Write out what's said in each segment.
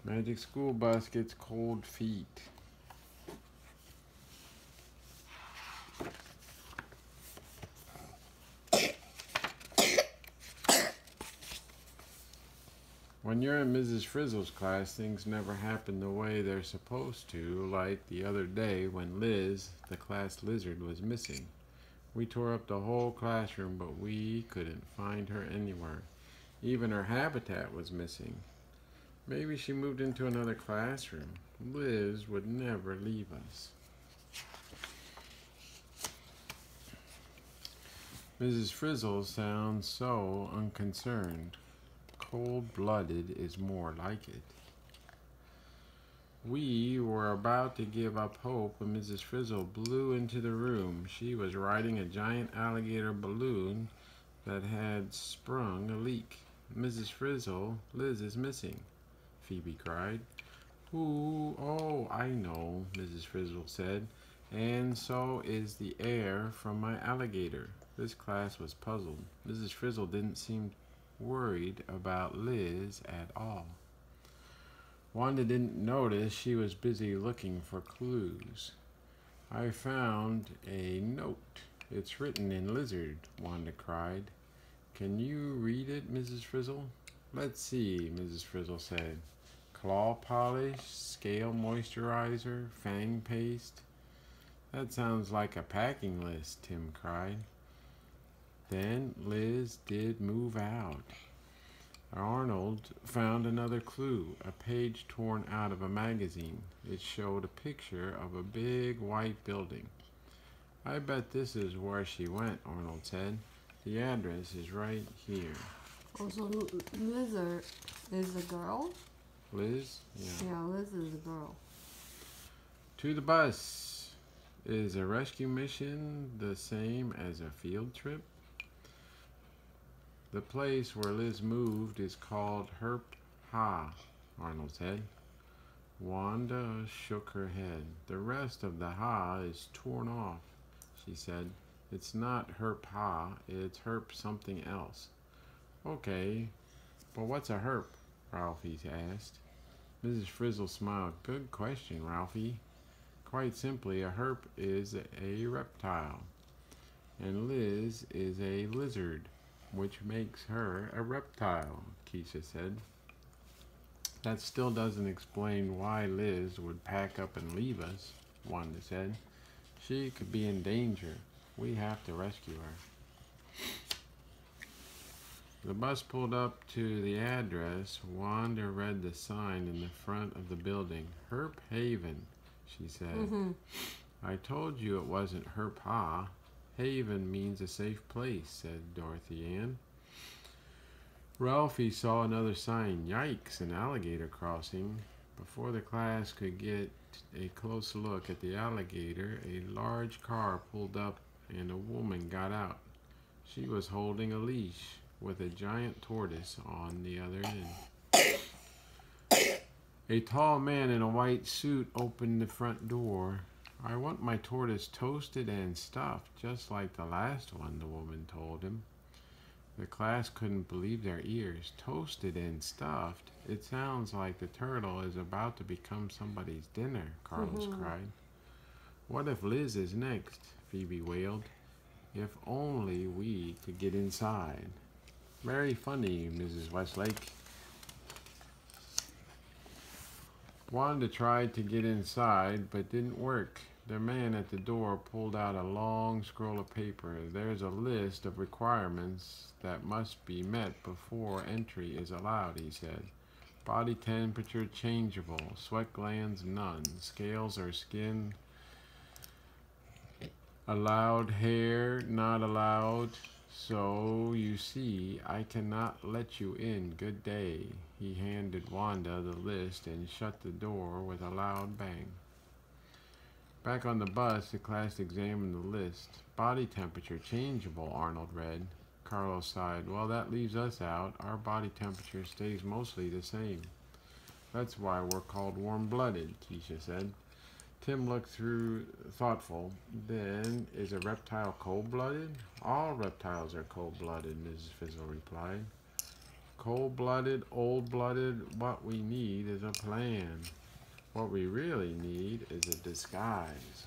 Magic school bus gets cold feet. When you're in Mrs. Frizzle's class, things never happen the way they're supposed to, like the other day when Liz, the class lizard, was missing. We tore up the whole classroom, but we couldn't find her anywhere. Even her habitat was missing. Maybe she moved into another classroom. Liz would never leave us. Mrs. Frizzle sounds so unconcerned. Cold-blooded is more like it. We were about to give up hope when Mrs. Frizzle blew into the room. She was riding a giant alligator balloon that had sprung a leak. Mrs. Frizzle, Liz is missing, Phoebe cried. Ooh, oh, I know, Mrs. Frizzle said, and so is the air from my alligator. This class was puzzled. Mrs. Frizzle didn't seem worried about Liz at all. Wanda didn't notice she was busy looking for clues. I found a note. It's written in lizard, Wanda cried. Can you read it, Mrs. Frizzle? Let's see, Mrs. Frizzle said. Claw polish, scale moisturizer, fang paste. That sounds like a packing list, Tim cried. Then Liz did move out. Arnold found another clue, a page torn out of a magazine. It showed a picture of a big white building. I bet this is where she went, Arnold said. The address is right here. Also, Lizard is a girl? Liz? Yeah, Liz is a girl. To the bus. Is a rescue mission the same as a field trip? The place where Liz moved is called Herp Haven, Arnold said. Wanda shook her head. The rest of the ha is torn off, she said. It's not Herp Haven, it's Herp something else. Okay, but what's a herp? Ralphie asked. Mrs. Frizzle smiled. Good question, Ralphie. Quite simply, a herp is a reptile, and Liz is a lizard, which makes her a reptile, Keisha said. That still doesn't explain why Liz would pack up and leave us, Wanda said. She could be in danger. We have to rescue her. The bus pulled up to the address. Wanda read the sign in the front of the building. Herp Haven, she said. I told you it wasn't Herp Ha. Haven means a safe place, said Dorothy Ann. Ralphie saw another sign. Yikes, an alligator crossing. Before the class could get a close look at the alligator, a large car pulled up and a woman got out. She was holding a leash with a giant tortoise on the other end. A tall man in a white suit opened the front door. I want my tortoise toasted and stuffed, just like the last one, the woman told him. The class couldn't believe their ears. Toasted and stuffed? It sounds like the turtle is about to become somebody's dinner, Carlos cried. What if Liz is next? Phoebe wailed. If only we could get inside. Very funny, Mrs. Westlake. Wanda tried to get inside, but didn't work. The man at the door pulled out a long scroll of paper. There's a list of requirements that must be met before entry is allowed, he said. Body temperature changeable, sweat glands none, scales or skin allowed, hair not allowed. So, you see, I cannot let you in. Good day. He handed Wanda the list and shut the door with a loud bang. Back on the bus, the class examined the list. Body temperature changeable, Arnold read. Carlos sighed. Well, that leaves us out. Our body temperature stays mostly the same. That's why we're called warm-blooded, Keisha said. Tim looked through, thoughtful. Then, is a reptile cold-blooded? All reptiles are cold-blooded, Mrs. Frizzle replied. Cold-blooded, old-blooded, what we need is a plan. What we really need is a disguise.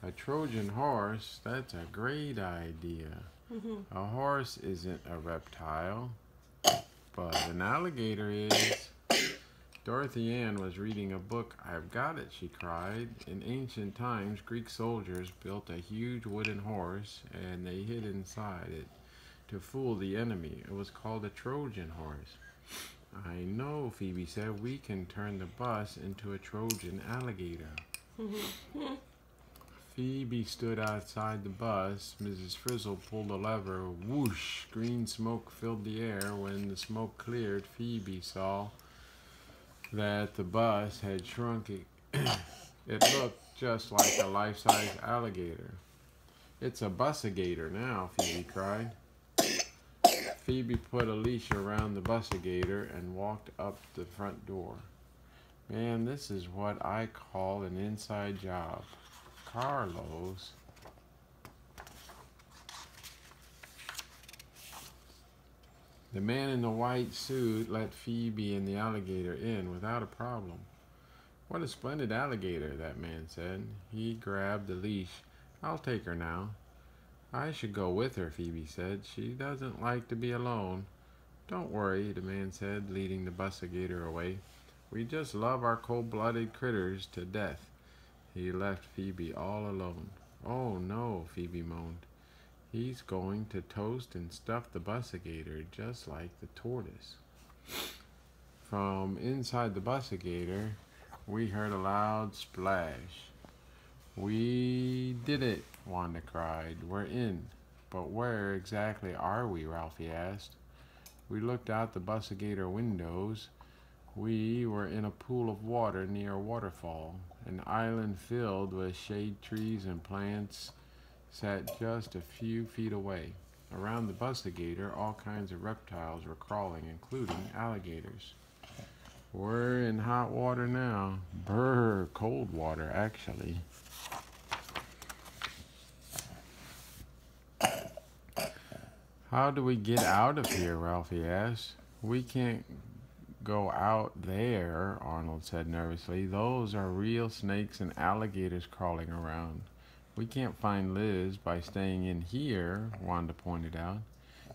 A Trojan horse, that's a great idea. A horse isn't a reptile, but an alligator is. Dorothy Ann was reading a book. I've got it, she cried. In ancient times, Greek soldiers built a huge wooden horse, and they hid inside it to fool the enemy. It was called a Trojan horse. I know, Phoebe said. We can turn the bus into a Trojan alligator. Phoebe stood outside the bus. Mrs. Frizzle pulled a lever. Whoosh! Green smoke filled the air. When the smoke cleared, Phoebe saw that the bus had shrunk. It looked just like a life-size alligator. It's a bus-a-gator now, Phoebe cried. Phoebe put a leash around the bus-a-gator and walked up the front door. Man, this is what I call an inside job. Carlos. The man in the white suit let Phoebe and the alligator in without a problem. What a splendid alligator, that man said. He grabbed the leash. I'll take her now. I should go with her, Phoebe said. She doesn't like to be alone. Don't worry, the man said, leading the bus-a-gator away. We just love our cold-blooded critters to death. He left Phoebe all alone. Oh no, Phoebe moaned. He's going to toast and stuff the bus-a-gator just like the tortoise. From inside the bus-a-gator, we heard a loud splash. We did it, Wanda cried. We're in. But where exactly are we? Ralphie asked. We looked out the bus-a-gator windows. We were in a pool of water near a waterfall. An island filled with shade trees and plants sat just a few feet away. Around the bus-a-gator, all kinds of reptiles were crawling, including alligators. We're in hot water now. Brr, cold water, actually. How do we get out of here? Ralphie asked. We can't go out there, Arnold said nervously. Those are real snakes and alligators crawling around. We can't find Liz by staying in here, Wanda pointed out.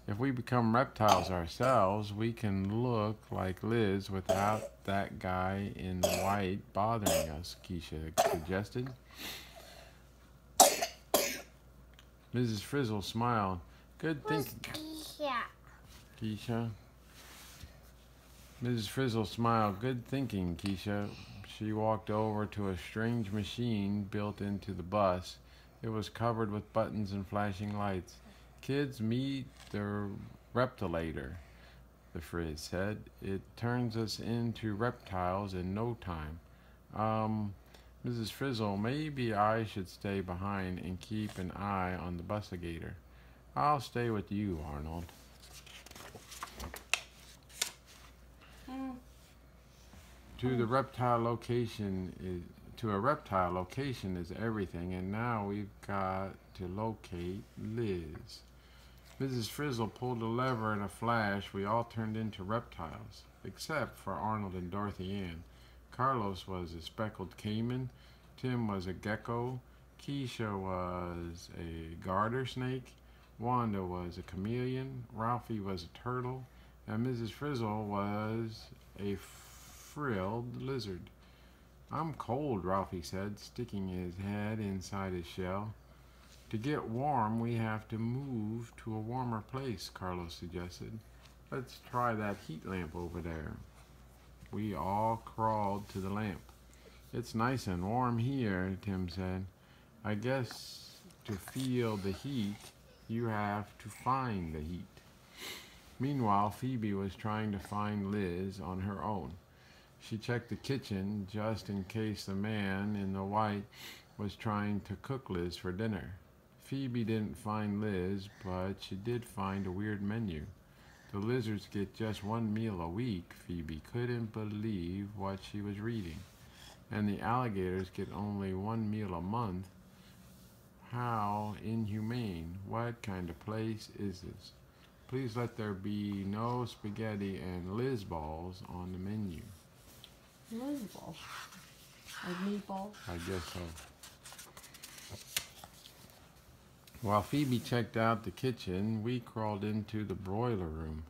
If we become reptiles ourselves, we can look like Liz without that guy in white bothering us, Keisha suggested. Mrs. Frizzle smiled. Good thinking. Keisha. Mrs. Frizzle smiled. Good thinking, Keisha. She walked over to a strange machine built into the bus. It was covered with buttons and flashing lights. Kids, meet the Reptilator, the Frizz said. It turns us into reptiles in no time. Mrs. Frizzle, maybe I should stay behind and keep an eye on the bus-a-gator. I'll stay with you, Arnold. To a reptile location is everything, and now we've got to locate Liz. Mrs. Frizzle pulled a lever in a flash. We all turned into reptiles, except for Arnold and Dorothy Ann. Carlos was a speckled caiman. Tim was a gecko. Keisha was a garter snake. Wanda was a chameleon. Ralphie was a turtle. And Mrs. Frizzle was a frilled lizard. I'm cold, Ralphie said, sticking his head inside his shell. To get warm, we have to move to a warmer place, Carlos suggested. Let's try that heat lamp over there. We all crawled to the lamp. It's nice and warm here, Tim said. I guess to feel the heat, you have to find the heat. Meanwhile, Phoebe was trying to find Liz on her own. She checked the kitchen just in case the man in the white was trying to cook Liz for dinner. Phoebe didn't find Liz, but she did find a weird menu. The lizards get just one meal a week. Phoebe couldn't believe what she was reading. And the alligators get only one meal a month. How inhumane. What kind of place is this? Please let there be no spaghetti and Liz balls on the menu. Liz balls. Like meatballs? I guess so. While Phoebe checked out the kitchen, we crawled into the broiler room.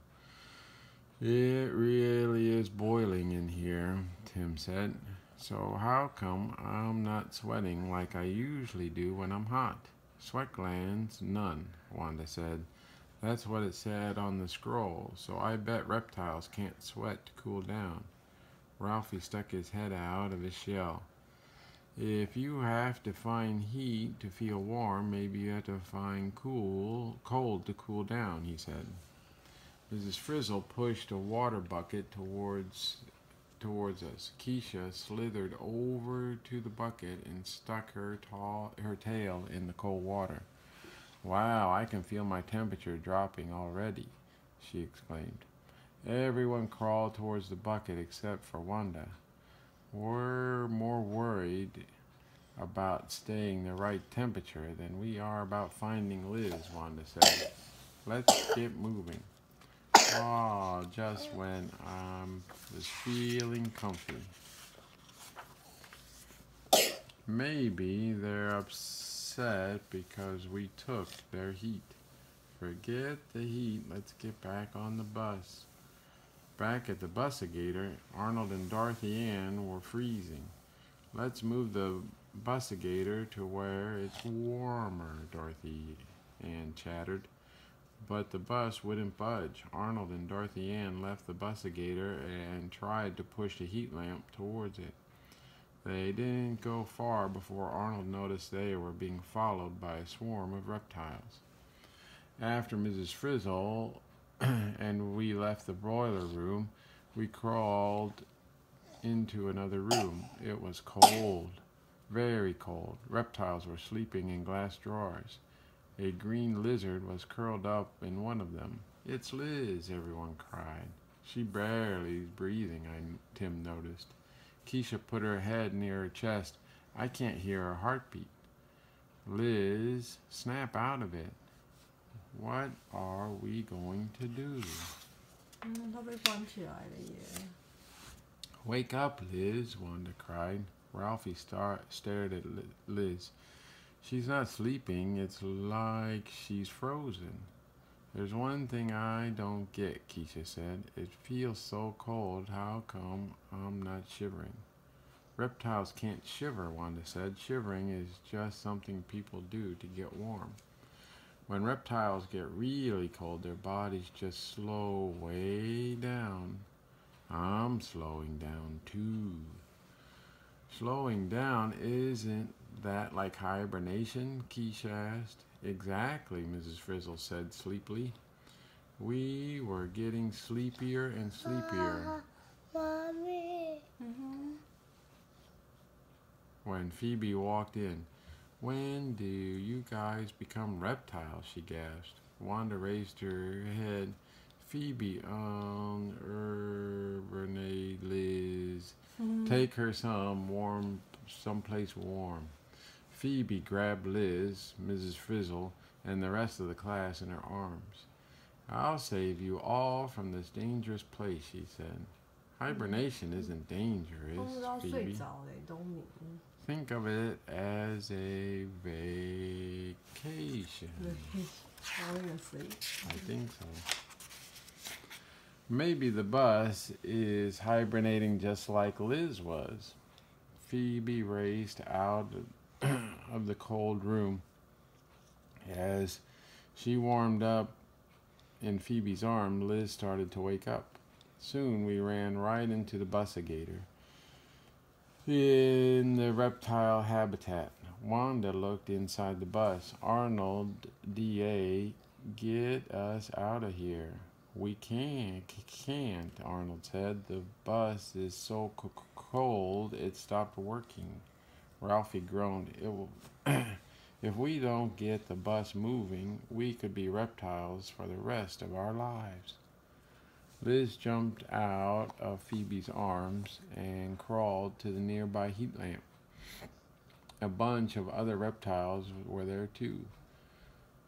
It really is boiling in here, Tim said. So how come I'm not sweating like I usually do when I'm hot? Sweat glands, none, Wanda said. That's what it said on the scroll, so I bet reptiles can't sweat to cool down. Ralphie stuck his head out of his shell. If you have to find heat to feel warm, maybe you have to find cold to cool down, he said. Mrs. Frizzle pushed a water bucket towards us. Keisha slithered over to the bucket and stuck her tail in the cold water. Wow, I can feel my temperature dropping already, she exclaimed. Everyone crawled towards the bucket except for Wanda. We're more worried about staying the right temperature than we are about finding Liz, Wanda said. Let's get moving. Oh, just when I was feeling comfy. Maybe they're upset because we took their heat. Forget the heat. Let's get back on the bus. Back at the Alligator, Arnold and Dorothy Ann were freezing. Let's move the Alligator to where it's warmer, Dorothy Ann chattered. But the bus wouldn't budge. Arnold and Dorothy Ann left the Alligator and tried to push the heat lamp towards it. They didn't go far before Arnold noticed they were being followed by a swarm of reptiles. After Mrs. Frizzle and we left the broiler room, we crawled into another room. It was cold, very cold. Reptiles were sleeping in glass drawers. A green lizard was curled up in one of them. It's Liz, everyone cried. She barely is breathing, Tim noticed. Keisha put her head near her chest. I can't hear her heartbeat. Liz, snap out of it. What are we going to do? 它被关起来了耶。 Wake up, Liz, Wanda cried. Ralphie stared at Liz. She's not sleeping. It's like she's frozen. There's one thing I don't get, Keisha said. It feels so cold. How come I'm not shivering? Reptiles can't shiver, Wanda said. Shivering is just something people do to get warm. When reptiles get really cold, their bodies just slow way down. I'm slowing down too. Slowing down, isn't that like hibernation? Keisha asked. Exactly, Mrs. Frizzle said sleepily. We were getting sleepier and sleepier. Mommy. When Phoebe walked in. When do you guys become reptiles? She gasped. Wanda raised her head. Phoebe, Renee, Liz. Take her someplace warm. Phoebe grabbed Liz, Mrs. Frizzle, and the rest of the class in her arms. I'll save you all from this dangerous place, she said. Hibernation isn't dangerous, Phoebe. Think of it as a vacation. I think so. Maybe the bus is hibernating just like Liz was. Phoebe raced out of the cold room. As she warmed up in Phoebe's arm, Liz started to wake up. Soon we ran right into the Alligator. In the reptile habitat, Wanda looked inside the bus. Arnold, D.A., get us out of here. We can't, Arnold said. The bus is so cold it stopped working. Ralphie groaned. If we don't get the bus moving, we could be reptiles for the rest of our lives. Liz jumped out of Phoebe's arms and crawled to the nearby heat lamp. A bunch of other reptiles were there too.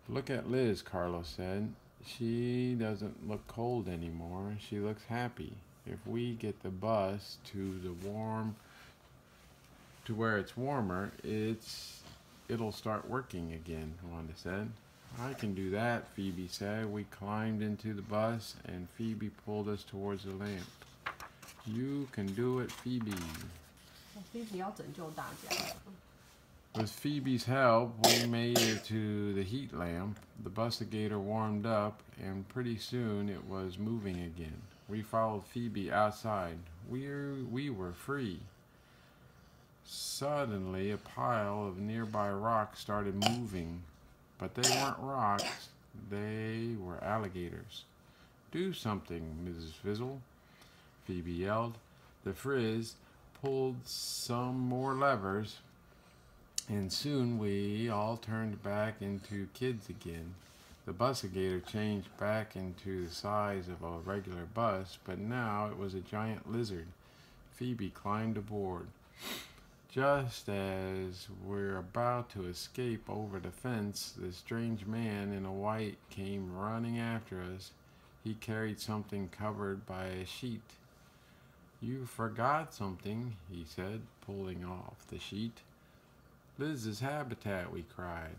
Look at Liz, Carlos said. She doesn't look cold anymore. She looks happy. If we get the bus to where it's warmer, it'll start working again, Wanda said. I can do that, Phoebe said. We climbed into the bus and Phoebe pulled us towards the lamp. You can do it, Phoebe. Phoebe 要拯救大家。With Phoebe's help, we made it to the heat lamp. The Gator warmed up, and pretty soon it was moving again. We followed Phoebe outside. We were free. Suddenly, a pile of nearby rocks started moving. But they weren't rocks. They were alligators. Do something, Mrs. Frizzle, Phoebe yelled. The Frizz pulled some more levers, and soon we all turned back into kids again. The Gator changed back into the size of a regular bus, but now it was a giant lizard. Phoebe climbed aboard. Just as we're about to escape over the fence, the strange man in white came running after us. He carried something covered by a sheet. You forgot something, he said, pulling off the sheet. Liz's habitat, we cried.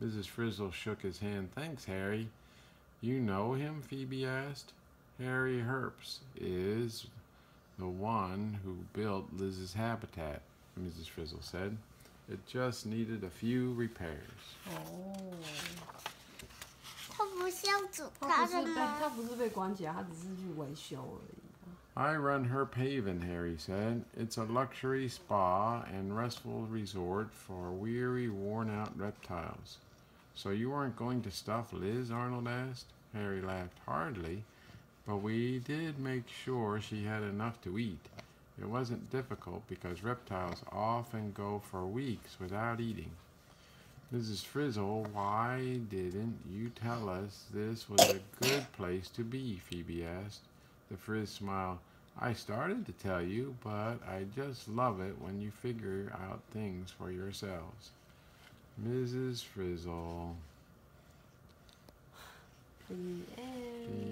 Mrs. Frizzle shook his hand. Thanks, Harry. You know him? Phoebe asked. Harry Herps is the one who built Liz's habitat, Mrs. Frizzle said. It just needed a few repairs. 哦，他不是要煮他的吗？他不是被关起来，他只是去维修而已。I run Herp Haven, Harry said. It's a luxury spa and restful resort for weary, worn-out reptiles. So you weren't going to stuff Liz? Arnold asked. Harry laughed. Hardly, but we did make sure she had enough to eat. It wasn't difficult because reptiles often go for weeks without eating. Mrs. Frizzle, why didn't you tell us this was a good place to be? Phoebe asked. The Frizz smiled. I started to tell you, but I just love it when you figure out things for yourselves. Mrs. Frizzle. The end.